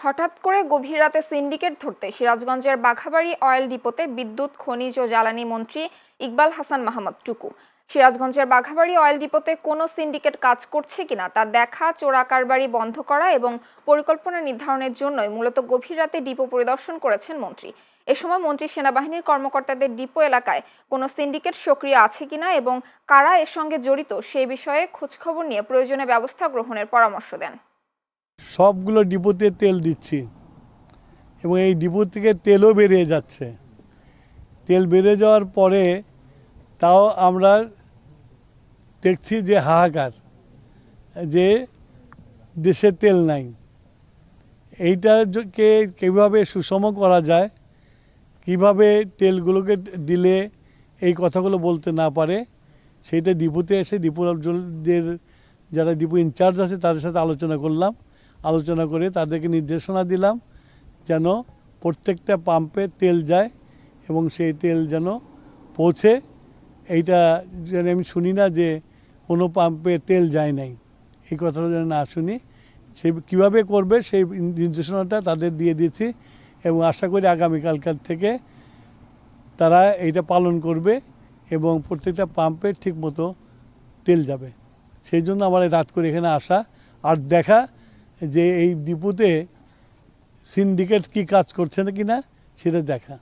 হঠাৎ করে গভীর রাতে সিন্ডিকেট ধরতে সিরাজগঞ্জের বাঘাবাড়ী অয়েল ডিপোতে বিদ্যুৎ খনিজ ও জ্বালানি মন্ত্রী ইকবাল হাসান মাহমুদ টুকু। সিরাজগঞ্জের বাঘাবাড়ী অয়েল ডিপোতে কোনো সিন্ডিকেট কাজ করছে কিনা তা দেখা, চোরা কারবারি বন্ধ করা এবং পরিকল্পনা নির্ধারণের জন্যই মূলত গভীর রাতে ডিপো পরিদর্শন করেছেন মন্ত্রী। এ সময় মন্ত্রী সেনাবাহিনীর কর্মকর্তাদের ডিপো এলাকায় কোনো সিন্ডিকেট সক্রিয় আছে কিনা এবং কারা এর সঙ্গে জড়িত সেই বিষয়ে খোঁজখবর নিয়ে প্রয়োজনীয় ব্যবস্থা গ্রহণের পরামর্শ দেন। সবগুলো ডিপোতে তেল দিচ্ছি এবং এই ডিপো থেকে তেলও বেরিয়ে যাচ্ছে। তেল বেড়ে যাওয়ার পরে তাও আমরা দেখছি যে হাহাকার, যে দেশে তেল নাই। এইটাকে কীভাবে সুষম করা যায়, কিভাবে তেলগুলোকে দিলে এই কথাগুলো বলতে না পারে, সেইটা ডিপোতে এসে ডিপোদের যারা ডিপো ইনচার্জ আছে তাদের সাথে আলোচনা করলাম। আলোচনা করে তাদেরকে নির্দেশনা দিলাম যেন প্রত্যেকটা পাম্পে তেল যায় এবং সেই তেল যেন পৌঁছে। এইটা যেন আমি শুনি না যে কোনো পাম্পে তেল যায় নাই, এই কথাটা যেন না শুনি। সে কীভাবে করবে সেই নির্দেশনাটা তাদের দিয়ে দিয়েছি এবং আশা করি আগামীকালকার থেকে তারা এইটা পালন করবে এবং প্রত্যেকটা পাম্পে ঠিকমতো তেল যাবে। সেই জন্য আমার রাত করে এখানে আসা আর দেখা যে এই ডিপোতে সিন্ডিকেট কি কাজ করছে না কিনা সেটা দেখা।